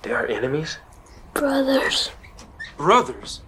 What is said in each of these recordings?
They are enemies? Brothers. Brothers?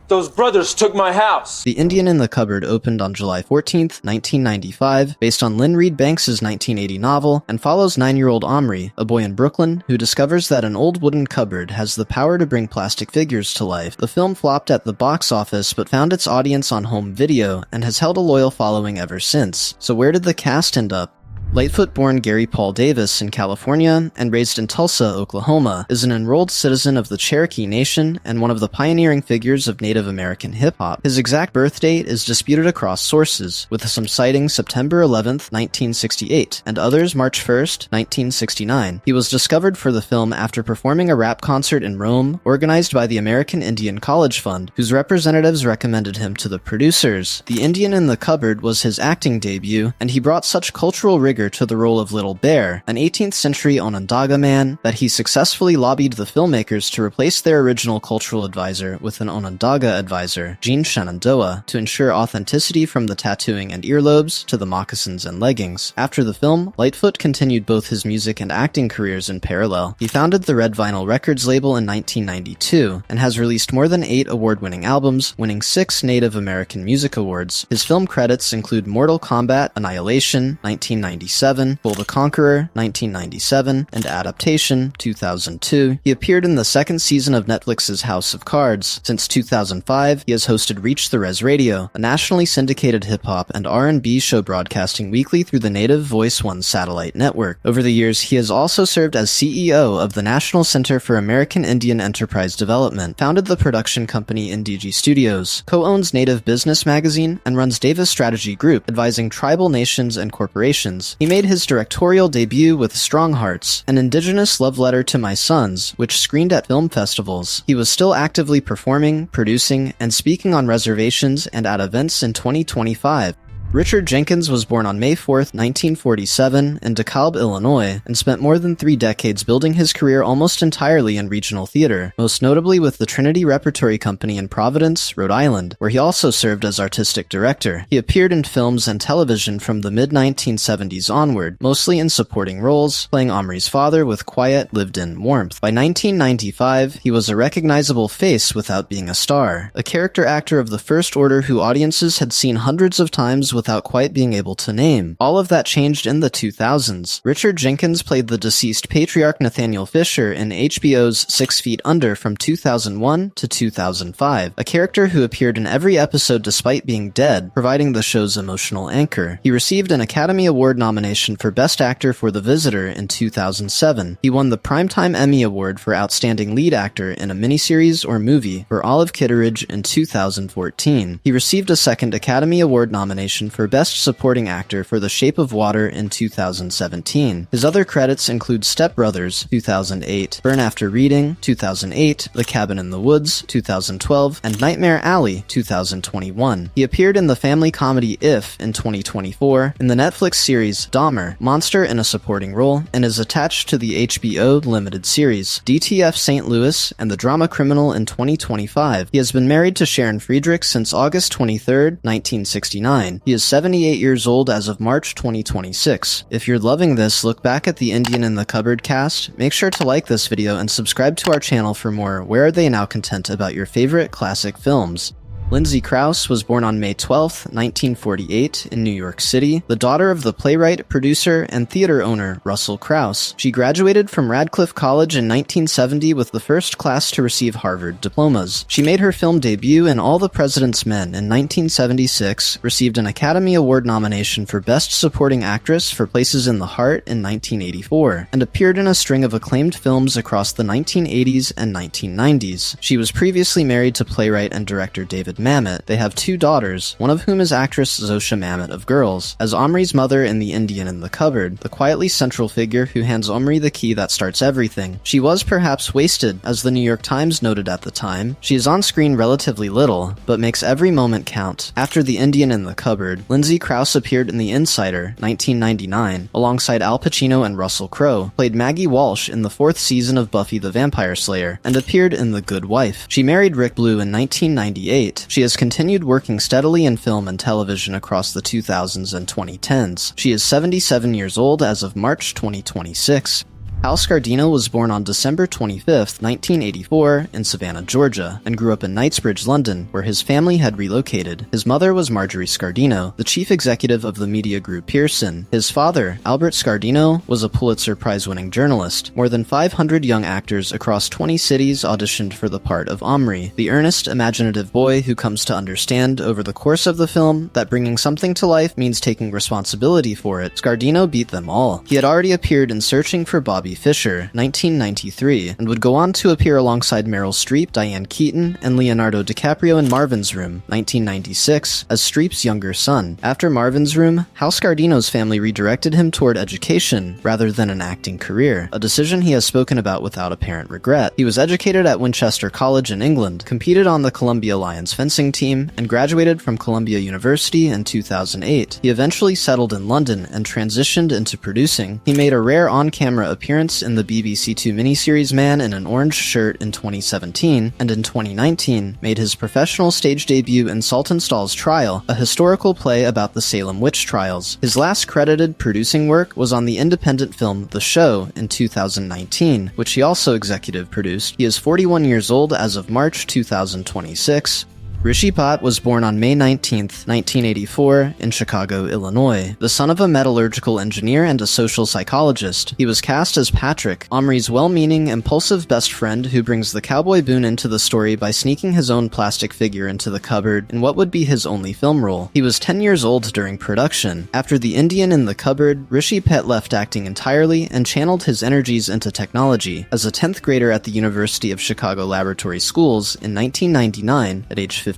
Those brothers took my house! The Indian in the Cupboard opened on July 14th, 1995, based on Lynne Reid Banks' 1980 novel, and follows 9-year-old Omri, a boy in Brooklyn, who discovers that an old wooden cupboard has the power to bring plastic figures to life. The film flopped at the box office, but found its audience on home video, and has held a loyal following ever since. So where did the cast end up? Litefoot-born Gary Paul Davis in California and raised in Tulsa, Oklahoma, is an enrolled citizen of the Cherokee Nation and one of the pioneering figures of Native American hip-hop. His exact birth date is disputed across sources, with some citing September 11th, 1968, and others March 1st, 1969. He was discovered for the film after performing a rap concert in Rome, organized by the American Indian College Fund, whose representatives recommended him to the producers. The Indian in the Cupboard was his acting debut, and he brought such cultural rigor to the role of Little Bear, an 18th century Onondaga man, that he successfully lobbied the filmmakers to replace their original cultural advisor with an Onondaga advisor, Gene Shenandoah, to ensure authenticity from the tattooing and earlobes to the moccasins and leggings. After the film, Litefoot continued both his music and acting careers in parallel. He founded the Red Vinyl Records label in 1992, and has released more than 8 award-winning albums, winning 6 Native American Music Awards. His film credits include Mortal Kombat, Annihilation, 1997, Bull the Conqueror, 1997, and Adaptation, 2002. He appeared in the second season of Netflix's House of Cards. Since 2005, he has hosted Reach the Res Radio, a nationally syndicated hip-hop and R&B show broadcasting weekly through the native Voice One satellite network. Over the years, he has also served as CEO of the National Center for American Indian Enterprise Development, founded the production company NDG Studios, co-owns Native Business Magazine, and runs Davis Strategy Group, advising tribal nations and corporations. He made his directorial debut with Strong Hearts, an indigenous love letter to my sons, which screened at film festivals. He was still actively performing, producing, and speaking on reservations and at events in 2025. Richard Jenkins was born on May 4, 1947, in DeKalb, Illinois, and spent more than 3 decades building his career almost entirely in regional theater, most notably with the Trinity Repertory Company in Providence, Rhode Island, where he also served as artistic director. He appeared in films and television from the mid-1970s onward, mostly in supporting roles, playing Omri's father with quiet, lived-in warmth. By 1995, he was a recognizable face without being a star, a character actor of the First Order who audiences had seen hundreds of times without quite being able to name. All of that changed in the 2000s. Richard Jenkins played the deceased patriarch Nathaniel Fisher in HBO's 6 Feet Under from 2001 to 2005, a character who appeared in every episode despite being dead, providing the show's emotional anchor. He received an Academy Award nomination for Best Actor for The Visitor in 2007. He won the Primetime Emmy Award for Outstanding Lead Actor in a Miniseries or Movie for Olive Kitteridge in 2014. He received a second Academy Award nomination for Best Supporting Actor for The Shape of Water in 2017. His other credits include Step Brothers, 2008, Burn After Reading, 2008, The Cabin in the Woods, 2012, and Nightmare Alley, 2021. He appeared in the family comedy If in 2024, in the Netflix series Dahmer, Monster in a supporting role, and is attached to the HBO limited series DTF St. Louis and The Drama Criminal in 2025. He has been married to Sharon Friedrich since August 23, 1969. He is 78 years old as of March 2026. If you're loving this, look back at the Indian in the Cupboard cast, make sure to like this video and subscribe to our channel for more Where Are They Now content about your favorite classic films. Lindsay Crouse was born on May 12, 1948, in New York City, the daughter of the playwright, producer, and theater owner Russell Crouse. She graduated from Radcliffe College in 1970 with the first class to receive Harvard diplomas. She made her film debut in All the President's Men in 1976, received an Academy Award nomination for Best Supporting Actress for Places in the Heart in 1984, and appeared in a string of acclaimed films across the 1980s and 1990s. She was previously married to playwright and director David Mamet. They have 2 daughters, one of whom is actress Zosha Mamet of Girls, as Omri's mother in The Indian in the Cupboard, the quietly central figure who hands Omri the key that starts everything. She was perhaps wasted, as the New York Times noted at the time. She is on screen relatively little, but makes every moment count. After The Indian in the Cupboard, Lindsay Crouse appeared in The Insider, 1999, alongside Al Pacino and Russell Crowe, played Maggie Walsh in the 4th season of Buffy the Vampire Slayer, and appeared in The Good Wife. She married Rick Blue in 1998. She has continued working steadily in film and television across the 2000s and 2010s. She is 77 years old as of March 2026. Hal Scardino was born on December 25, 1984, in Savannah, Georgia, and grew up in Knightsbridge, London, where his family had relocated. His mother was Marjorie Scardino, the chief executive of the media group Pearson. His father, Albert Scardino, was a Pulitzer Prize-winning journalist. More than 500 young actors across 20 cities auditioned for the part of Omri, the earnest, imaginative boy who comes to understand over the course of the film that bringing something to life means taking responsibility for it. Scardino beat them all. He had already appeared in Searching for Bobby Fischer, 1993, and would go on to appear alongside Meryl Streep, Diane Keaton, and Leonardo DiCaprio in Marvin's Room, 1996, as Streep's younger son. After Marvin's Room, Hal Scardino's family redirected him toward education rather than an acting career, a decision he has spoken about without apparent regret. He was educated at Winchester College in England, competed on the Columbia Lions fencing team, and graduated from Columbia University in 2008. He eventually settled in London and transitioned into producing. He made a rare on-camera appearance in the BBC Two miniseries Man in an Orange Shirt in 2017, and in 2019 made his professional stage debut in Saltonstall's Trial, a historical play about the Salem witch trials. His last credited producing work was on the independent film The Show in 2019, which he also executive produced. He is 41 years old as of March 2026. Rishi Bhat was born on May 19, 1984, in Chicago, Illinois. The son of a metallurgical engineer and a social psychologist, he was cast as Patrick, Omri's well-meaning, impulsive best friend who brings the cowboy boon into the story by sneaking his own plastic figure into the cupboard in what would be his only film role. He was 10 years old during production. After The Indian in the Cupboard, Rishi Bhat left acting entirely and channeled his energies into technology. As a 10th grader at the University of Chicago Laboratory Schools in 1999, at age 15,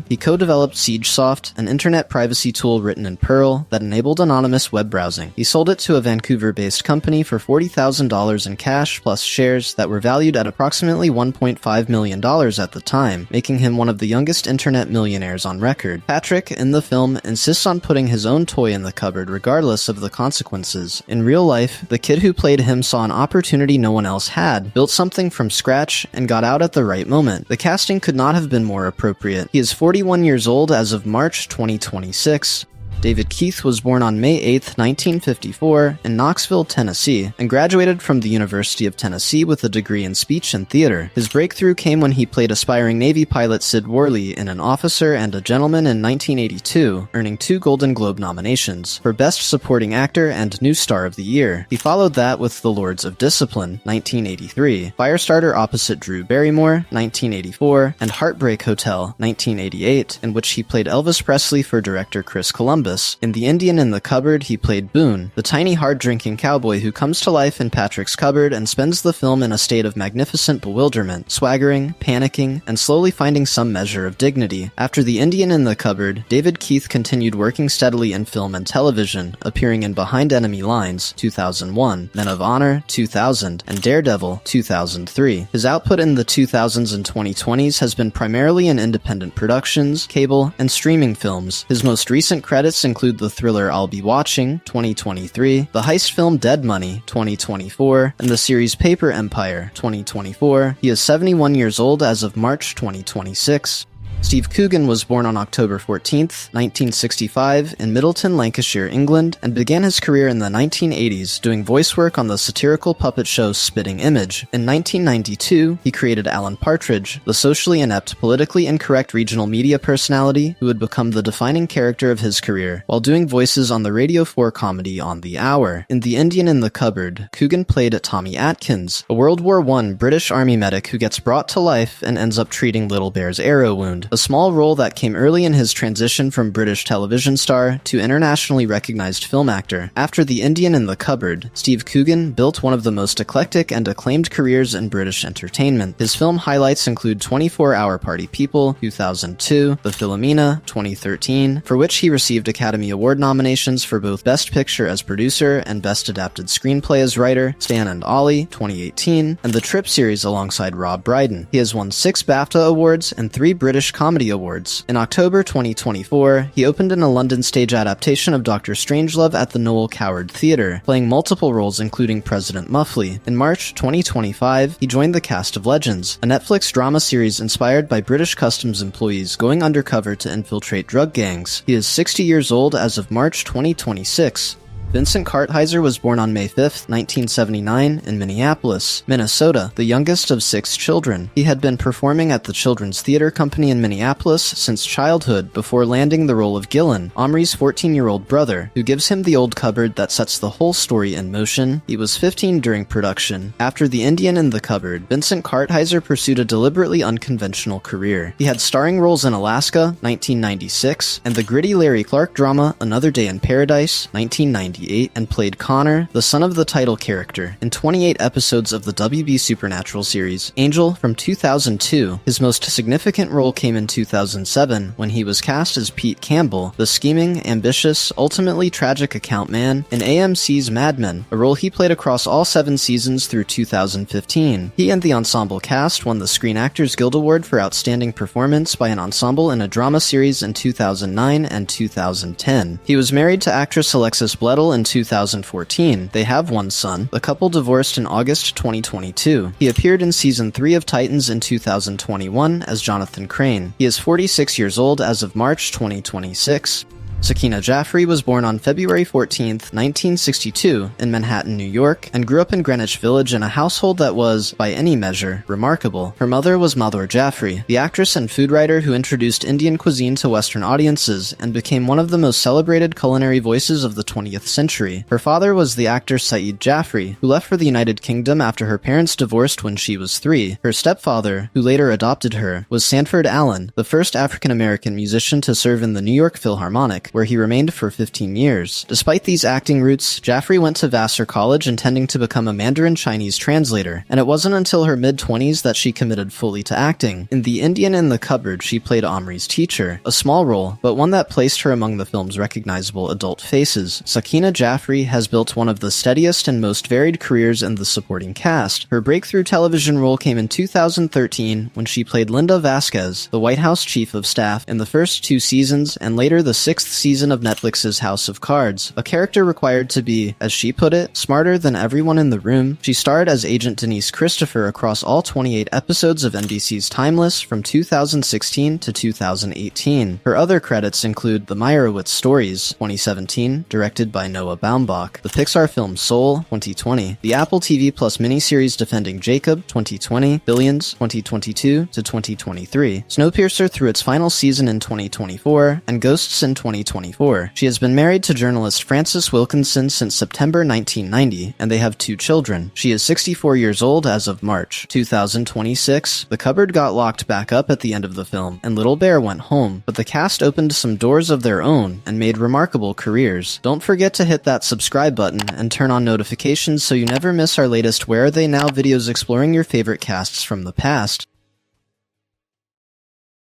he co-developed SiegeSoft, an internet privacy tool written in Perl that enabled anonymous web browsing. He sold it to a Vancouver-based company for $40,000 in cash plus shares that were valued at approximately $1.5 million at the time, making him one of the youngest internet millionaires on record. Patrick, in the film, insists on putting his own toy in the cupboard regardless of the consequences. In real life, the kid who played him saw an opportunity no one else had, built something from scratch, and got out at the right moment. The casting could not have been more appropriate. He is 41 years old as of March 2026. David Keith was born on May 8, 1954, in Knoxville, Tennessee, and graduated from the University of Tennessee with a degree in speech and theater. His breakthrough came when he played aspiring Navy pilot Sid Worley in An Officer and a Gentleman in 1982, earning 2 Golden Globe nominations for Best Supporting Actor and New Star of the Year. He followed that with The Lords of Discipline, 1983, Firestarter opposite Drew Barrymore, 1984, and Heartbreak Hotel, 1988, in which he played Elvis Presley for director Chris Columbus. In The Indian in the Cupboard, he played Boone, the tiny hard-drinking cowboy who comes to life in Patrick's cupboard and spends the film in a state of magnificent bewilderment, swaggering, panicking, and slowly finding some measure of dignity. After The Indian in the Cupboard, David Keith continued working steadily in film and television, appearing in Behind Enemy Lines, 2001, Men of Honor, 2000, and Daredevil, 2003. His output in the 2000s and 2020s has been primarily in independent productions, cable, and streaming films. His most recent credits include the thriller I'll Be Watching, 2023, the heist film Dead Money, 2024, and the series Paper Empire, 2024. He is 71 years old as of March 2026. Steve Coogan was born on October 14, 1965, in Middleton, Lancashire, England, and began his career in the 1980s doing voice work on the satirical puppet show Spitting Image. In 1992, he created Alan Partridge, the socially inept, politically incorrect regional media personality who would become the defining character of his career, while doing voices on the Radio 4 comedy On the Hour. In The Indian in the Cupboard, Coogan played Tommy Atkins, a World War I British Army medic who gets brought to life and ends up treating Little Bear's arrow wound, a small role that came early in his transition from British television star to internationally recognized film actor. After The Indian in the Cupboard, Steve Coogan built one of the most eclectic and acclaimed careers in British entertainment. His film highlights include 24-Hour Party People, 2002, The Philomena, 2013, for which he received Academy Award nominations for both Best Picture as producer and Best Adapted Screenplay as writer, Stan and Ollie, 2018, and The Trip series alongside Rob Brydon. He has won 6 BAFTA awards and 3 British Comedy Awards. In October 2024, he opened in a London stage adaptation of Dr. Strangelove at the Noel Coward Theatre, playing multiple roles including President Muffley. In March 2025, he joined the cast of Legends, a Netflix drama series inspired by British customs employees going undercover to infiltrate drug gangs. He is 60 years old as of March 2026. Vincent Kartheiser was born on May 5, 1979, in Minneapolis, Minnesota, the youngest of 6 children. He had been performing at the Children's Theater Company in Minneapolis since childhood before landing the role of Gillen, Omri's 14-year-old brother, who gives him the old cupboard that sets the whole story in motion. He was 15 during production. After The Indian in the Cupboard, Vincent Kartheiser pursued a deliberately unconventional career. He had starring roles in Alaska, 1996, and the gritty Larry Clark drama Another Day in Paradise, 1998, and played Connor, the son of the title character, in 28 episodes of the WB Supernatural series Angel from 2002. His most significant role came in 2007 when he was cast as Pete Campbell, the scheming, ambitious, ultimately tragic account man in AMC's Mad Men, a role he played across all 7 seasons through 2015. He and the ensemble cast won the Screen Actors Guild Award for Outstanding Performance by an Ensemble in a Drama Series in 2009 and 2010. He was married to actress Alexis Bledel in 2014. They have one son. The couple divorced in August 2022. He appeared in Season 3 of Titans in 2021 as Jonathan Crane. He is 46 years old as of March 2026. Sakina Jaffrey was born on February 14, 1962, in Manhattan, New York, and grew up in Greenwich Village in a household that was, by any measure, remarkable. Her mother was Madhur Jaffrey, the actress and food writer who introduced Indian cuisine to Western audiences and became one of the most celebrated culinary voices of the 20th century. Her father was the actor Saeed Jaffrey, who left for the United Kingdom after her parents divorced when she was 3. Her stepfather, who later adopted her, was Sanford Allen, the first African-American musician to serve in the New York Philharmonic, where he remained for 15 years. Despite these acting roots, Jaffrey went to Vassar College intending to become a Mandarin Chinese translator, and it wasn't until her mid-20s that she committed fully to acting. In The Indian in the Cupboard, she played Omri's teacher, a small role, but one that placed her among the film's recognizable adult faces. Sakina Jaffrey has built one of the steadiest and most varied careers in the supporting cast. Her breakthrough television role came in 2013 when she played Linda Vasquez, the White House Chief of Staff, in the first 2 seasons and later the 6th season of Netflix's House of Cards, a character required to be, as she put it, smarter than everyone in the room. She starred as Agent Denise Christopher across all 28 episodes of NBC's Timeless from 2016 to 2018. Her other credits include The Meyerowitz Stories, 2017, directed by Noah Baumbach, the Pixar film Soul, 2020, the Apple TV Plus miniseries Defending Jacob, 2020, Billions, 2022 to 2023, Snowpiercer through its final season in 2024, and Ghosts in 2024. She has been married to journalist Francis Wilkinson since September 1990, and they have 2 children. She is 64 years old as of March 2026. The cupboard got locked back up at the end of the film, and Little Bear went home, but the cast opened some doors of their own and made remarkable careers. Don't forget to hit that subscribe button and turn on notifications so you never miss our latest Where Are They Now videos exploring your favorite casts from the past.